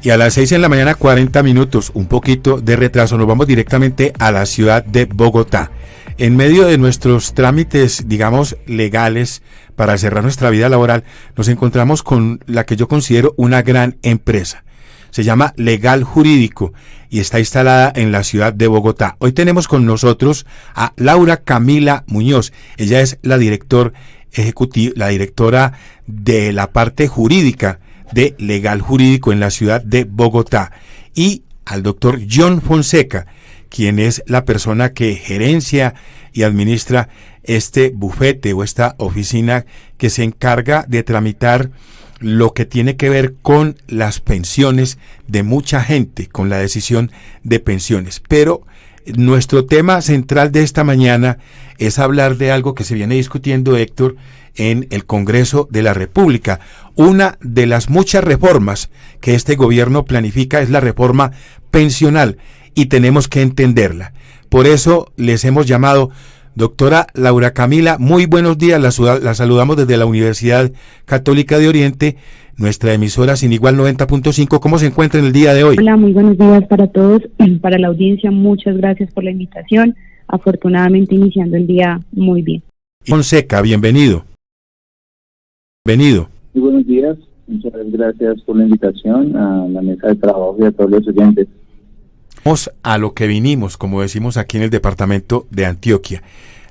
Y a las 6 de la mañana, 40 minutos, un poquito de retraso, nos vamos directamente a la ciudad de Bogotá. En medio de nuestros trámites, digamos, legales para cerrar nuestra vida laboral, nos encontramos con la que yo considero una gran empresa. Se llama Legal Jurídico y está instalada en la ciudad de Bogotá. Hoy tenemos con nosotros a Laura Camila Muñoz. Ella es la directora de la parte jurídica de Legal Jurídico en la ciudad de Bogotá, y al doctor John Fonseca, quien es la persona que gerencia y administra este bufete o esta oficina que se encarga de tramitar lo que tiene que ver con las pensiones de mucha gente, con la decisión de pensiones. Pero nuestro tema central de esta mañana es hablar de algo que se viene discutiendo, Héctor, en el Congreso de la República. Una de las muchas reformas que este gobierno planifica es la reforma pensional y tenemos que entenderla. Por eso les hemos llamado. Doctora Laura Camila, muy buenos días, la saludamos desde la Universidad Católica de Oriente, nuestra emisora sin igual 90.5. ¿Cómo se encuentra en el día de hoy? Hola, muy buenos días para todos, para la audiencia, muchas gracias por la invitación, afortunadamente iniciando el día muy bien. Fonseca, bienvenido. Bienvenido. Muy buenos días, muchas gracias por la invitación a la mesa de trabajo y a todos los oyentes. Vamos a lo que vinimos, como decimos aquí en el departamento de Antioquia.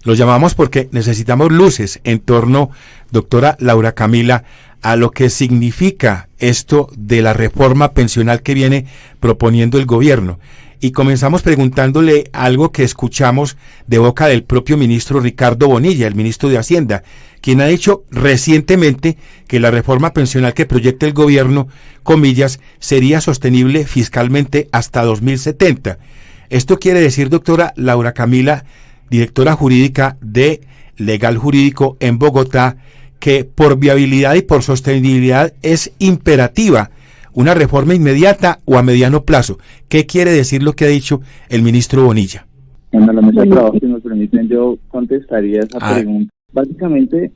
Los llamamos porque necesitamos luces en torno, doctora Laura Camila, a lo que significa esto de la reforma pensional que viene proponiendo el gobierno. Y comenzamos preguntándole algo que escuchamos de boca del propio ministro Ricardo Bonilla, el ministro de Hacienda, quien ha dicho recientemente que la reforma pensional que proyecta el gobierno, comillas, sería sostenible fiscalmente hasta 2070. Esto quiere decir, doctora Laura Camila, directora jurídica de Legal Jurídico en Bogotá, que por viabilidad y por sostenibilidad es imperativa una reforma inmediata o a mediano plazo. ¿Qué quiere decir lo que ha dicho el ministro Bonilla? En la mesa de trabajo, si me permiten, yo contestaría esa pregunta. Básicamente,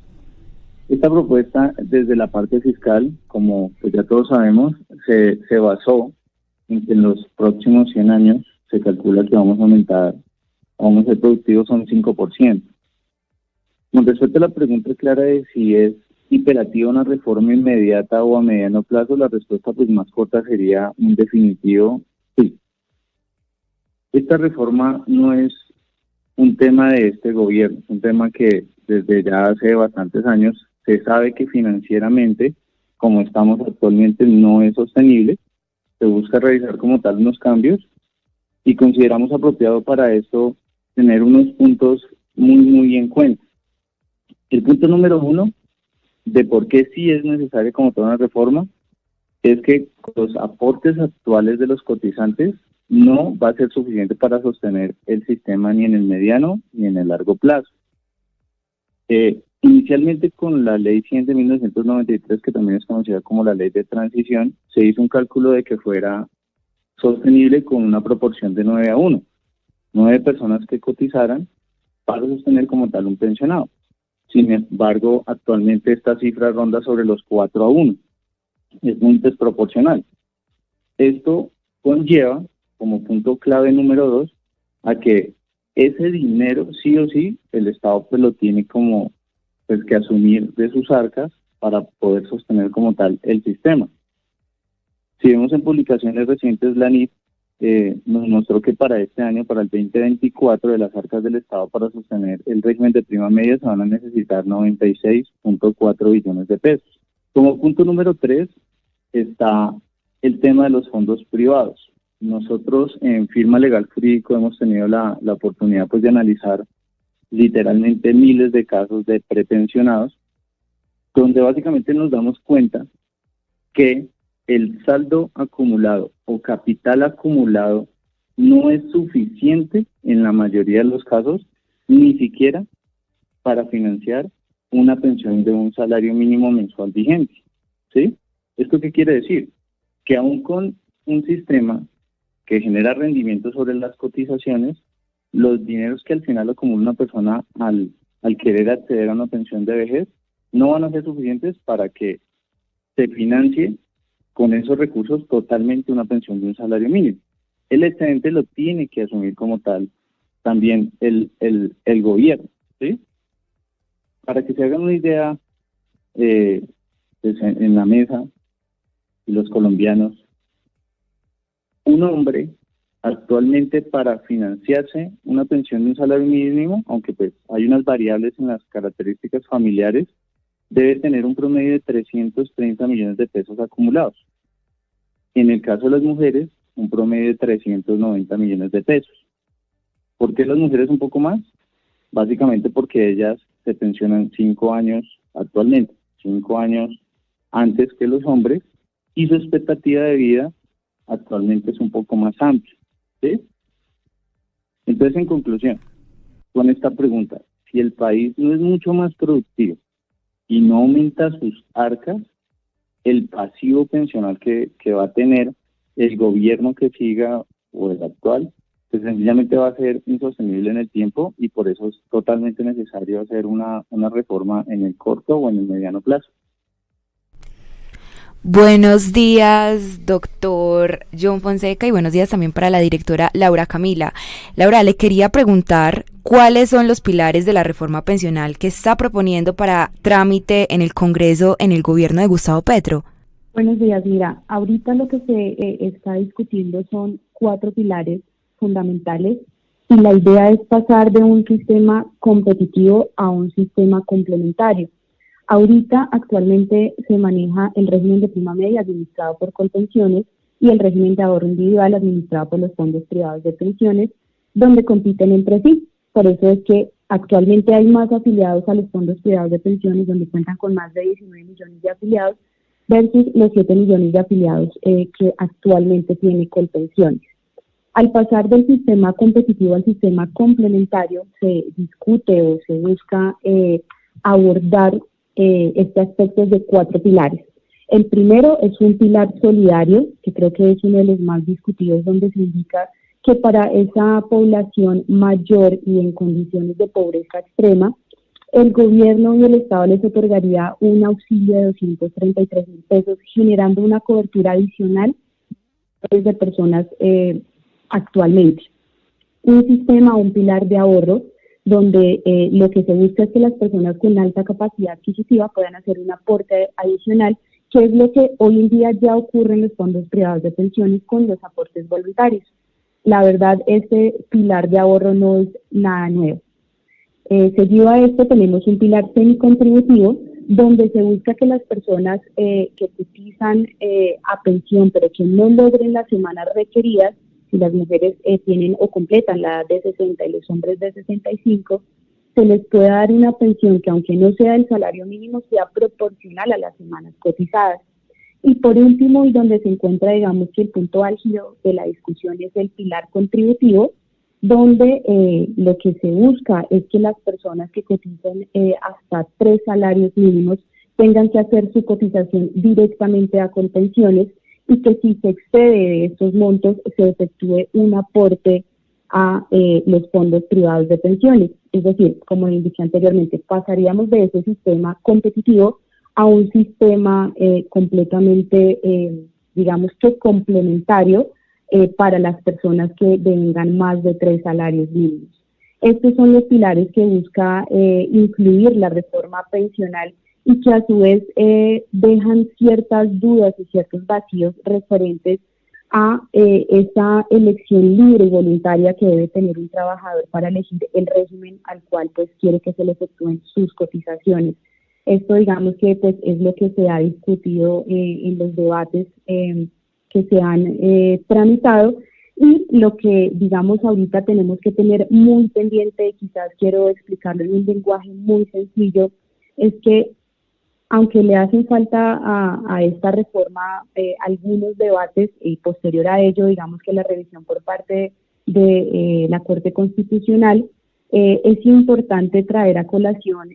esta propuesta desde la parte fiscal, como pues ya todos sabemos, se basó en que en los próximos 100 años se calcula que vamos a ser productivos a un 5%. Con respecto a la pregunta clara de si es imperativa una reforma inmediata o a mediano plazo, la respuesta pues más corta sería un definitivo sí. Esta reforma no es un tema de este gobierno, es un tema que desde ya hace bastantes años se sabe que financieramente, como estamos actualmente, no es sostenible. Se busca realizar como tal unos cambios y consideramos apropiado para esto tener unos puntos muy en cuenta. El punto número 1 de por qué sí es necesaria como toda una reforma es que los aportes actuales de los cotizantes no va a ser suficiente para sostener el sistema ni en el mediano ni en el largo plazo. Inicialmente con la ley 100 de 1993, que también es conocida como la ley de transición, se hizo un cálculo de que fuera sostenible con una proporción de 9:1, 9 personas que cotizaran para sostener como tal un pensionado. Sin embargo, actualmente esta cifra ronda sobre los 4:1. Es muy desproporcional. Esto conlleva, como punto clave número 2, a que ese dinero sí o sí el Estado pues lo tiene como pues que asumir de sus arcas para poder sostener como tal el sistema. Si vemos en publicaciones recientes, la ANIF nos mostró que para este año, para el 2024, de las arcas del Estado para sostener el régimen de prima media se van a necesitar 96.4 billones de pesos. Como punto número 3 está el tema de los fondos privados. Nosotros en Firma Legal Jurídico hemos tenido la oportunidad pues de analizar literalmente miles de casos de prepensionados, donde básicamente nos damos cuenta que el saldo acumulado o capital acumulado no es suficiente en la mayoría de los casos, ni siquiera para financiar una pensión de un salario mínimo mensual vigente, ¿sí? ¿Esto qué quiere decir? Que aún con un sistema que genera rendimiento sobre las cotizaciones, los dineros que al final acumula una persona al querer acceder a una pensión de vejez no van a ser suficientes para que se financie con esos recursos totalmente una pensión de un salario mínimo. El excedente lo tiene que asumir como tal también el gobierno, ¿sí? Para que se hagan una idea, pues en la mesa, y los colombianos, un hombre actualmente para financiarse una pensión de un salario mínimo, aunque pues hay unas variables en las características familiares, debe tener un promedio de 330 millones de pesos acumulados. En el caso de las mujeres, un promedio de 390 millones de pesos. ¿Por qué las mujeres un poco más? Básicamente porque ellas se pensionan 5 años actualmente, 5 años antes que los hombres, y su expectativa de vida actualmente es un poco más amplia, ¿sí? Entonces, en conclusión, con esta pregunta, si el país no es mucho más productivo y no aumenta sus arcas, el pasivo pensional que va a tener el gobierno que siga o el actual, pues sencillamente va a ser insostenible en el tiempo, y por eso es totalmente necesario hacer una reforma en el corto o en el mediano plazo. Buenos días, doctor John Fonseca, y buenos días también para la directora Laura Camila. Laura, le quería preguntar cuáles son los pilares de la reforma pensional que está proponiendo para trámite en el Congreso en el gobierno de Gustavo Petro. Buenos días, mira, ahorita lo que se está discutiendo son 4 pilares fundamentales, y la idea es pasar de un sistema competitivo a un sistema complementario. Ahorita, actualmente, se maneja el régimen de prima media administrado por Colpensiones y el régimen de ahorro individual administrado por los fondos privados de pensiones, donde compiten entre sí. Por eso es que actualmente hay más afiliados a los fondos privados de pensiones, donde cuentan con más de 19 millones de afiliados, versus los 7 millones de afiliados que actualmente tiene Colpensiones. Al pasar del sistema competitivo al sistema complementario, se discute o se busca abordar este aspecto de 4 pilares. El primero es un pilar solidario, que creo que es uno de los más discutidos, donde se indica que para esa población mayor y en condiciones de pobreza extrema, el gobierno y el Estado les otorgaría un auxilio de 233,000 pesos, generando una cobertura adicional de personas actualmente. Un sistema, un pilar de ahorro, donde lo que se busca es que las personas con alta capacidad adquisitiva puedan hacer un aporte adicional, que es lo que hoy en día ya ocurre en los fondos privados de pensiones con los aportes voluntarios. La verdad, este pilar de ahorro no es nada nuevo. Seguido a esto tenemos un pilar semicontributivo, donde se busca que las personas que cotizan a pensión, pero que no logren las semanas requeridas, si las mujeres tienen o completan la edad de 60 y los hombres de 65, se les puede dar una pensión que, aunque no sea el salario mínimo, sea proporcional a las semanas cotizadas. Y por último, y donde se encuentra, digamos, que el punto álgido de la discusión es el pilar contributivo, donde lo que se busca es que las personas que cotizan hasta 3 salarios mínimos tengan que hacer su cotización directamente a Colpensiones, y que si se excede de estos montos se efectúe un aporte a los fondos privados de pensiones. Es decir, como indiqué anteriormente, pasaríamos de ese sistema competitivo a un sistema completamente, digamos que complementario para las personas que devengan más de 3 salarios mínimos. Estos son los pilares que busca incluir la reforma pensional, y que a su vez dejan ciertas dudas y ciertos vacíos referentes a esa elección libre y voluntaria que debe tener un trabajador para elegir el régimen al cual pues quiere que se le efectúen sus cotizaciones. Esto, digamos que pues es lo que se ha discutido en los debates que se han tramitado, y lo que, digamos, ahorita tenemos que tener muy pendiente, quizás quiero explicarlo en un lenguaje muy sencillo, es que aunque le hacen falta a esta reforma algunos debates, y posterior a ello, digamos que la revisión por parte de la Corte Constitucional, es importante traer a colación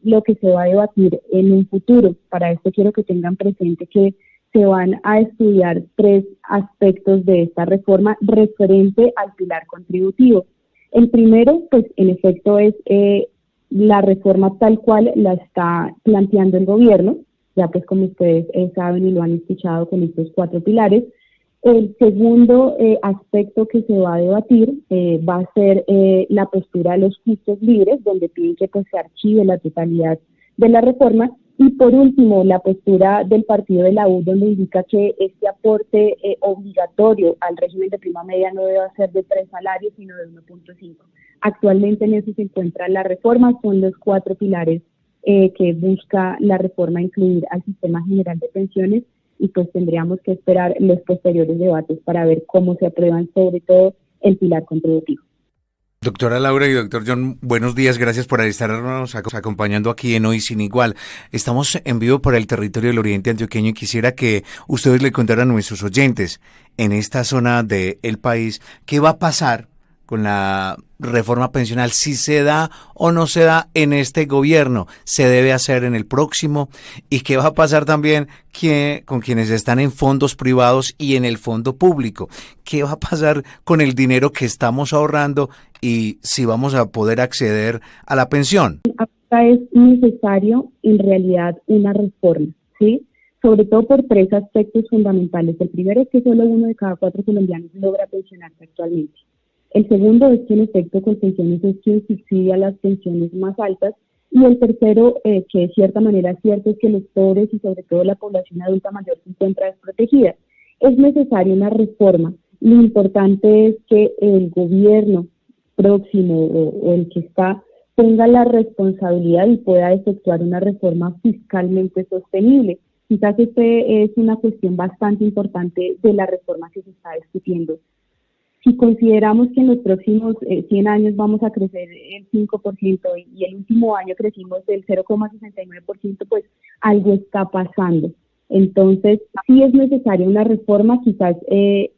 lo que se va a debatir en un futuro. Para esto quiero que tengan presente que se van a estudiar 3 aspectos de esta reforma referente al pilar contributivo. El primero, pues en efecto, es la reforma tal cual la está planteando el gobierno, ya pues como ustedes saben y lo han escuchado con estos 4 pilares. El segundo aspecto que se va a debatir va a ser la postura de los justos libres, donde piden que pues, se archive la totalidad de la reforma. Y por último, la postura del partido de la U, donde indica que este aporte obligatorio al régimen de prima media no debe ser de 3 salarios, sino de 1.5. Actualmente en eso se encuentra la reforma, son los 4 pilares que busca la reforma incluir al sistema general de pensiones, y pues tendríamos que esperar los posteriores debates para ver cómo se aprueban, sobre todo el pilar contributivo. Doctora Laura y doctor John, buenos días, gracias por estarnos acompañando aquí en Hoy Sin Igual. Estamos en vivo por el territorio del Oriente Antioqueño y quisiera que ustedes le contaran a nuestros oyentes en esta zona del país qué va a pasar con la reforma pensional, si se da o no se da en este gobierno, se debe hacer en el próximo, y qué va a pasar también con quienes están en fondos privados y en el fondo público, qué va a pasar con el dinero que estamos ahorrando y si vamos a poder acceder a la pensión. Acá es necesario en realidad una reforma, ¿sí? Sobre todo por 3 aspectos fundamentales. El primero es que solo 1 de cada 4 colombianos logra pensionarse actualmente. El segundo es que en efecto Colpensiones es quien subsidia las pensiones más altas. Y el tercero, que de cierta manera es cierto, es que los pobres y sobre todo la población adulta mayor se encuentra desprotegida. Es necesaria una reforma. Lo importante es que el gobierno próximo o el que está tenga la responsabilidad y pueda efectuar una reforma fiscalmente sostenible. Quizás este es una cuestión bastante importante de la reforma que se está discutiendo. Si consideramos que en los próximos 100 años vamos a crecer el 5% y el último año crecimos del 0,69%, pues algo está pasando. Entonces, sí es necesaria una reforma, quizás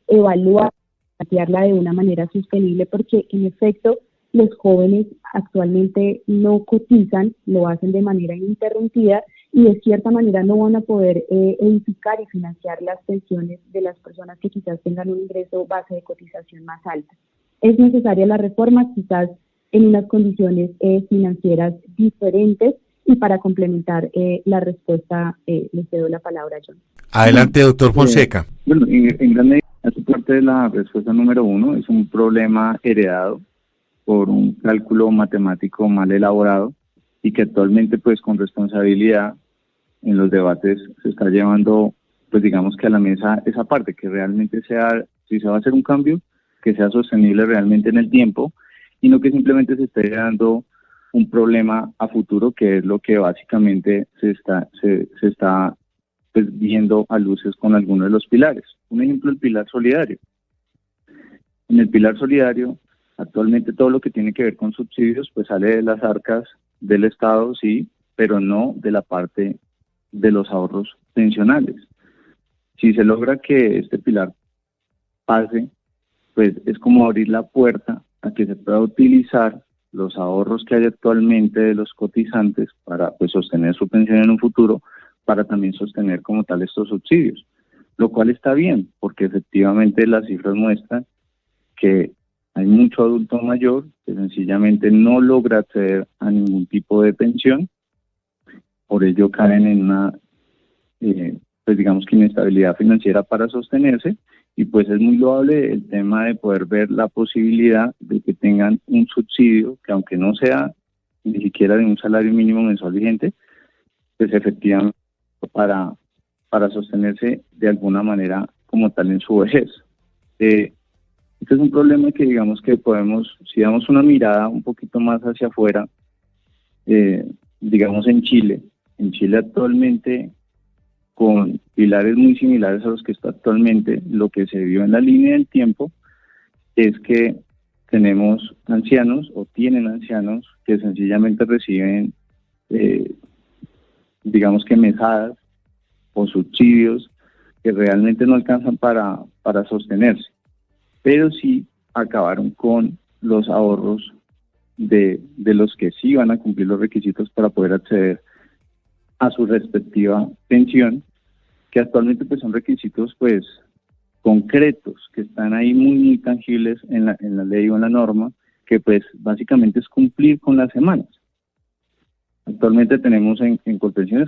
evaluar, plantearla de una manera sostenible, porque en efecto los jóvenes actualmente no cotizan, lo hacen de manera ininterrumpida y de cierta manera no van a poder edificar y financiar las pensiones de las personas que quizás tengan un ingreso base de cotización más alta. Es necesaria la reforma, quizás en unas condiciones financieras diferentes, y para complementar la respuesta le cedo la palabra a John. Adelante, doctor Fonseca. Bueno, en gran medida, hace parte de la respuesta número 1, es un problema heredado por un cálculo matemático mal elaborado y que actualmente pues con responsabilidad en los debates se está llevando pues digamos que a la mesa esa parte, que realmente sea, si se va a hacer un cambio, que sea sostenible realmente en el tiempo y no que simplemente se esté dando un problema a futuro, que es lo que básicamente se está pues viendo a luces con algunos de los pilares. Un ejemplo, el pilar solidario. En el pilar solidario, actualmente todo lo que tiene que ver con subsidios pues sale de las arcas del Estado, sí, pero no de la parte de los ahorros pensionales. Si se logra que este pilar pase, pues es como abrir la puerta a que se pueda utilizar los ahorros que hay actualmente de los cotizantes para pues sostener su pensión en un futuro, para también sostener como tal estos subsidios, lo cual está bien, porque efectivamente las cifras muestran que hay mucho adulto mayor que sencillamente no logra acceder a ningún tipo de pensión, por ello caen en una, pues digamos que inestabilidad financiera para sostenerse, y pues es muy loable el tema de poder ver la posibilidad de que tengan un subsidio que aunque no sea ni siquiera de un salario mínimo mensual vigente, pues efectivamente para sostenerse de alguna manera como tal en su vejez. Este es un problema que digamos que podemos, si damos una mirada un poquito más hacia afuera, digamos en Chile actualmente, con pilares muy similares a los que está actualmente, lo que se vio en la línea del tiempo es que tenemos ancianos o tienen ancianos que sencillamente reciben, digamos que mesadas o subsidios que realmente no alcanzan para sostenerse, pero sí acabaron con los ahorros de los que sí van a cumplir los requisitos para poder acceder a su respectiva pensión, que actualmente pues son requisitos pues concretos, que están ahí muy tangibles en la ley o en la norma, que pues básicamente es cumplir con las semanas. Actualmente tenemos en Colpensiones